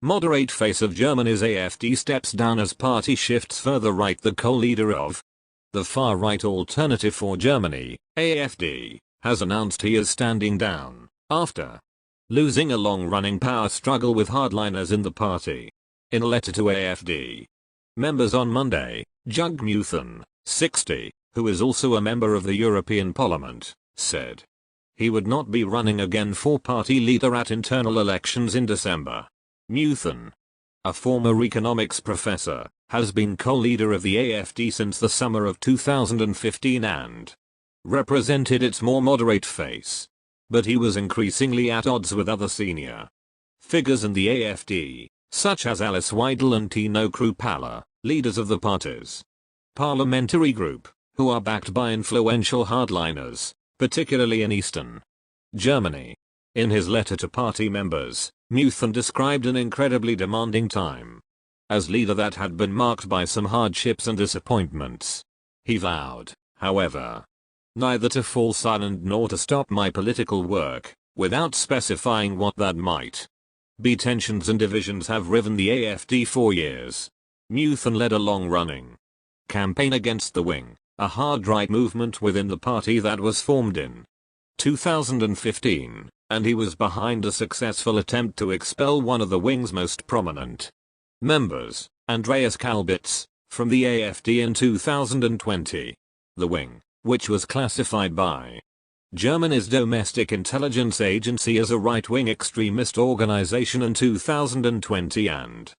Moderate face of Germany's AfD steps down as party shifts further right. The co-leader of the far-right Alternative for Germany, AfD, has announced he is standing down after losing a long-running power struggle with hardliners in the party. In a letter to AfD members on Monday, Jug Muthen, 60, who is also a member of the European Parliament, said he would not be running again for party leader at internal elections in December. Muthen, a former economics professor, has been co-leader of the AfD since the summer of 2015 and represented its more moderate face. But he was increasingly at odds with other senior figures in the AfD, such as Alice Weidel and Tino Kruppalla, leaders of the party's parliamentary group, who are backed by influential hardliners, particularly in Eastern Germany. In his letter to party members, Muthen described an incredibly demanding time as leader that had been marked by some hardships and disappointments. He vowed, however, neither to fall silent nor to stop my political work, without specifying what that might be. Tensions and divisions have riven the AfD for years. Muthen led a long-running campaign against the Wing, a hard-right movement within the party that was formed in 2015, and he was behind a successful attempt to expel one of the Wing's most prominent members, Andreas Kalbitz, from the AfD in 2020. The Wing, which was classified by Germany's domestic intelligence agency as a right-wing extremist organization in 2020 and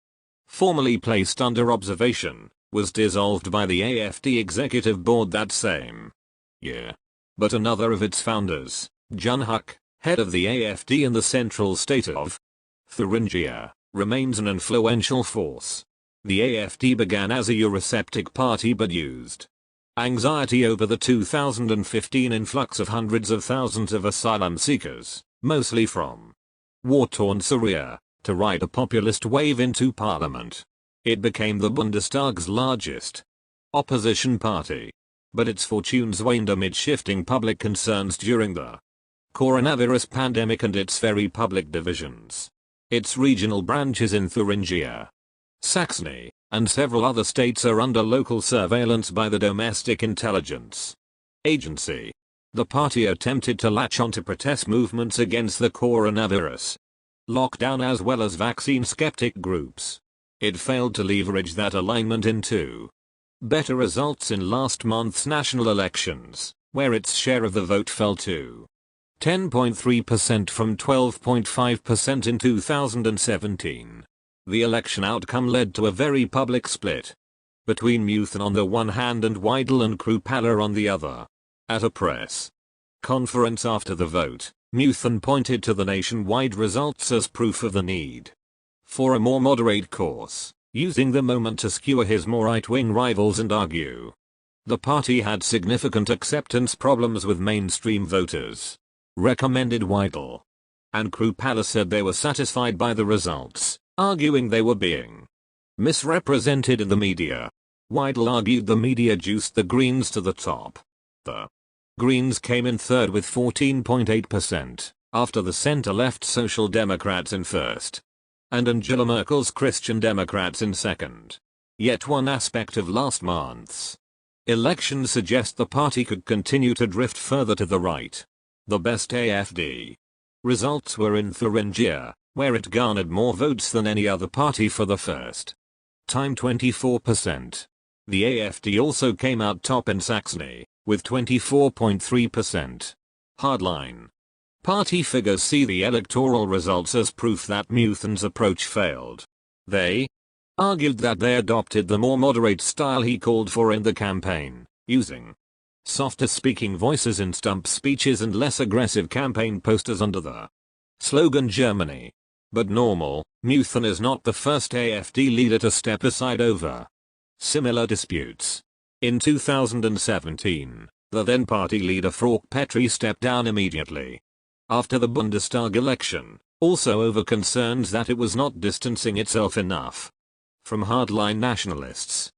formally placed under observation, was dissolved by the AfD executive board that same year. But another of its founders, Jan Huck, head of the AfD in the central state of Thuringia, remains an influential force. The AfD began as a Eurosceptic party but used anxiety over the 2015 influx of hundreds of thousands of asylum seekers, mostly from war-torn Syria, to ride a populist wave into parliament. It became the Bundestag's largest opposition party. But its fortunes waned amid shifting public concerns during the coronavirus pandemic and its very public divisions. Its regional branches in Thuringia, Saxony, and several other states are under local surveillance by the domestic intelligence agency. The party attempted to latch onto protest movements against the coronavirus lockdown as well as vaccine skeptic groups. It failed to leverage that alignment into better results in last month's national elections, where its share of the vote fell to 10.3% from 12.5% in 2017. The election outcome led to a very public split between Muthen on the one hand and Weidel and Kruppalla on the other. At a press conference after the vote, Muthen pointed to the nationwide results as proof of the need for a more moderate course, using the moment to skewer his more right-wing rivals and argue the party had significant acceptance problems with mainstream voters. Recommended Weidel and Kruppalla said they were satisfied by the results, arguing they were being misrepresented in the media. Weidel argued the media juiced the Greens to the top. The Greens came in third with 14.8%, after the center-left Social Democrats in first, and Angela Merkel's Christian Democrats in second. Yet one aspect of last month's election suggests the party could continue to drift further to the right. The best AfD results were in Thuringia, where it garnered more votes than any other party for the first time, 24%. The AfD also came out top in Saxony, with 24.3%. Hardline party figures see the electoral results as proof that Muthen's approach failed. They argued that they adopted the more moderate style he called for in the campaign, using softer speaking voices in stump speeches and less aggressive campaign posters under the slogan Germany but normal. Muthen is not the first AfD leader to step aside over similar disputes. In 2017, the then party leader Frauke Petry stepped down immediately after the Bundestag election, also over concerns that it was not distancing itself enough from hardline nationalists.